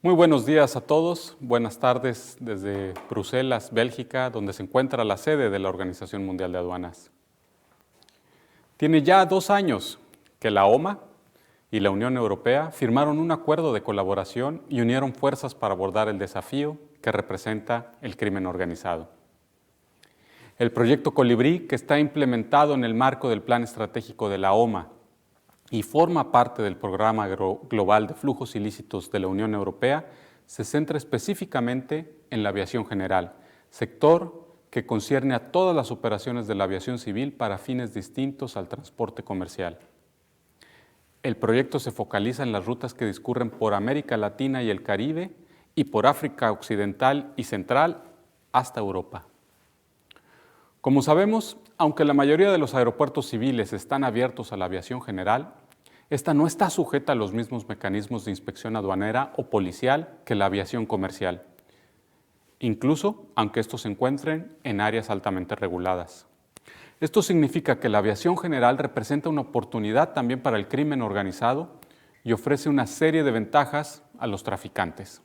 Muy buenos días a todos, buenas tardes desde Bruselas, Bélgica, donde se encuentra la sede de la Organización Mundial de Aduanas. Tiene ya 2 años que la OMA y la Unión Europea firmaron un acuerdo de colaboración y unieron fuerzas para abordar el desafío que representa el crimen organizado. El proyecto Colibrí, que está implementado en el marco del Plan Estratégico de la OMA y forma parte del Programa Global de Flujos Ilícitos de la Unión Europea, se centra específicamente en la aviación general, sector que concierne a todas las operaciones de la aviación civil para fines distintos al transporte comercial. El proyecto se focaliza en las rutas que discurren por América Latina y el Caribe y por África Occidental y Central hasta Europa. Como sabemos, aunque la mayoría de los aeropuertos civiles están abiertos a la aviación general, esta no está sujeta a los mismos mecanismos de inspección aduanera o policial que la aviación comercial, incluso aunque estos se encuentren en áreas altamente reguladas. Esto significa que la aviación general representa una oportunidad también para el crimen organizado y ofrece una serie de ventajas a los traficantes.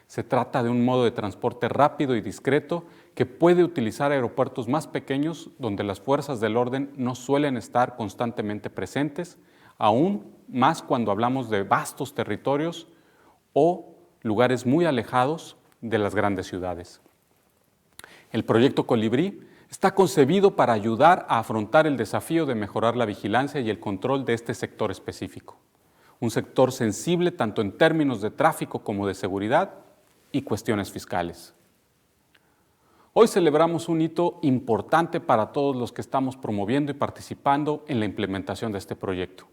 Se trata de un modo de transporte rápido y discreto que puede utilizar aeropuertos más pequeños donde las fuerzas del orden no suelen estar constantemente presentes, aún más cuando hablamos de vastos territorios o lugares muy alejados de las grandes ciudades. El proyecto Colibrí está concebido para ayudar a afrontar el desafío de mejorar la vigilancia y el control de este sector específico, un sector sensible tanto en términos de tráfico como de seguridad y cuestiones fiscales. Hoy celebramos un hito importante para todos los que estamos promoviendo y participando en la implementación de este proyecto.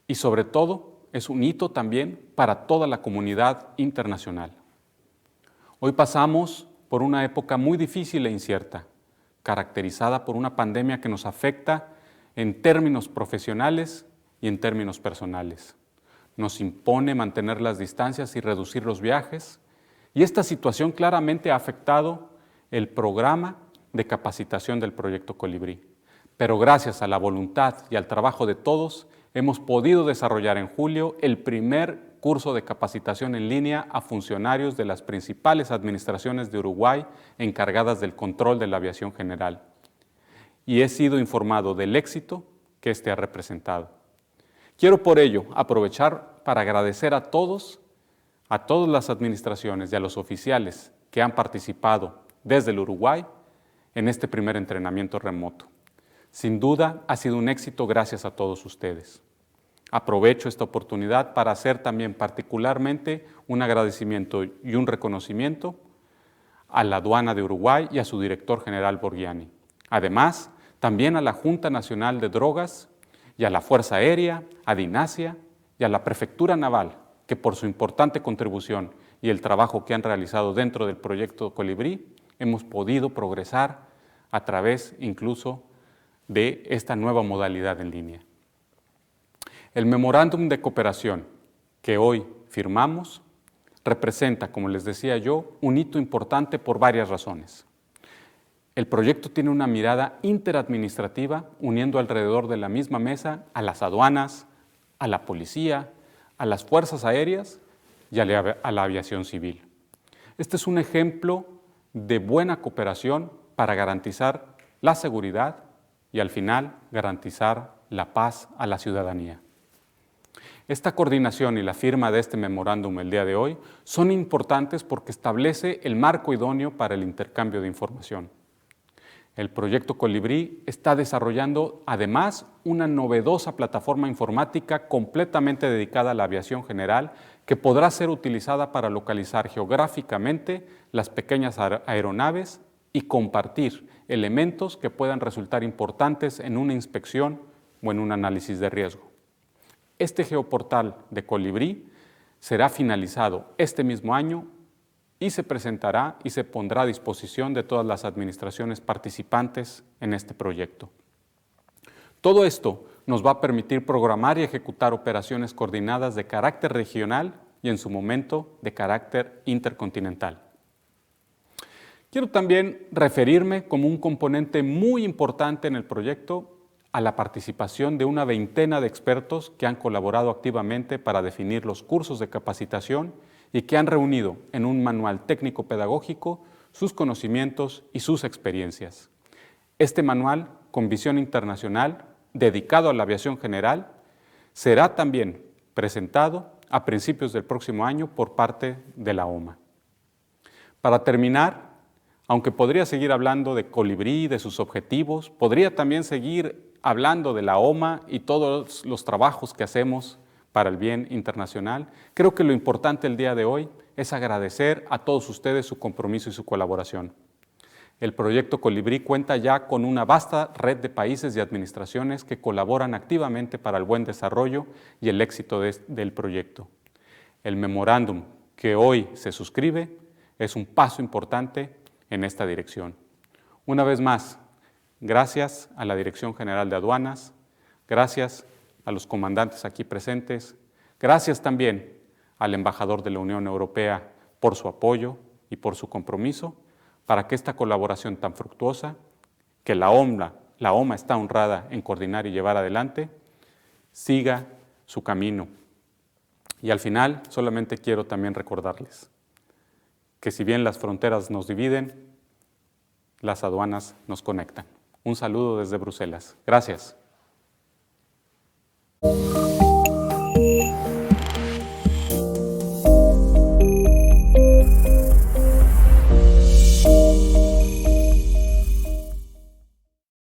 Y sobre todo, es un hito también para toda la comunidad internacional. Hoy pasamos por una época muy difícil e incierta, caracterizada por una pandemia que nos afecta en términos profesionales y en términos personales. Nos impone mantener las distancias y reducir los viajes, y esta situación claramente ha afectado el programa de capacitación del proyecto Colibrí. Pero gracias a la voluntad y al trabajo de todos, hemos podido desarrollar en julio el primer curso de capacitación en línea a funcionarios de las principales administraciones de Uruguay encargadas del control de la aviación general. Y he sido informado del éxito que este ha representado. Quiero por ello aprovechar para agradecer a todas las administraciones y a los oficiales que han participado desde el Uruguay en este primer entrenamiento remoto. Sin duda ha sido un éxito gracias a todos ustedes. Aprovecho esta oportunidad para hacer también particularmente un agradecimiento y un reconocimiento a la Aduana de Uruguay y a su director general Borghiani. Además, también a la Junta Nacional de Drogas y a la Fuerza Aérea, a DINASIA y a la Prefectura Naval, que por su importante contribución y el trabajo que han realizado dentro del proyecto Colibrí, hemos podido progresar a través incluso de esta nueva modalidad en línea. El memorándum de cooperación que hoy firmamos representa, como les decía yo, un hito importante por varias razones. El proyecto tiene una mirada interadministrativa, uniendo alrededor de la misma mesa a las aduanas, a la policía, a las fuerzas aéreas y a la aviación civil. Este es un ejemplo de buena cooperación para garantizar la seguridad y al final garantizar la paz a la ciudadanía. Esta coordinación y la firma de este memorándum el día de hoy son importantes porque establece el marco idóneo para el intercambio de información. El proyecto Colibrí está desarrollando además una novedosa plataforma informática completamente dedicada a la aviación general que podrá ser utilizada para localizar geográficamente las pequeñas aeronaves y compartir elementos que puedan resultar importantes en una inspección o en un análisis de riesgo. Este geoportal de Colibrí será finalizado este mismo año y se presentará y se pondrá a disposición de todas las administraciones participantes en este proyecto. Todo esto nos va a permitir programar y ejecutar operaciones coordinadas de carácter regional y en su momento de carácter intercontinental. Quiero también referirme como un componente muy importante en el proyecto a la participación de una veintena de expertos que han colaborado activamente para definir los cursos de capacitación y que han reunido en un manual técnico-pedagógico sus conocimientos y sus experiencias. Este manual, con visión internacional, dedicado a la aviación general, será también presentado a principios del próximo año por parte de la OMA. Para terminar, aunque podría seguir hablando de Colibrí, de sus objetivos, podría también seguir hablando de la OMA y todos los trabajos que hacemos para el bien internacional, creo que lo importante el día de hoy es agradecer a todos ustedes su compromiso y su colaboración. El proyecto Colibrí cuenta ya con una vasta red de países y administraciones que colaboran activamente para el buen desarrollo y el éxito del proyecto. El memorándum que hoy se suscribe es un paso importante en esta dirección. Una vez más, gracias a la Dirección General de Aduanas, gracias a los comandantes aquí presentes, gracias también al embajador de la Unión Europea por su apoyo y por su compromiso para que esta colaboración tan fructuosa, que la OMA está honrada en coordinar y llevar adelante, siga su camino. Y al final solamente quiero también recordarles que si bien las fronteras nos dividen, las aduanas nos conectan. Un saludo desde Bruselas. Gracias.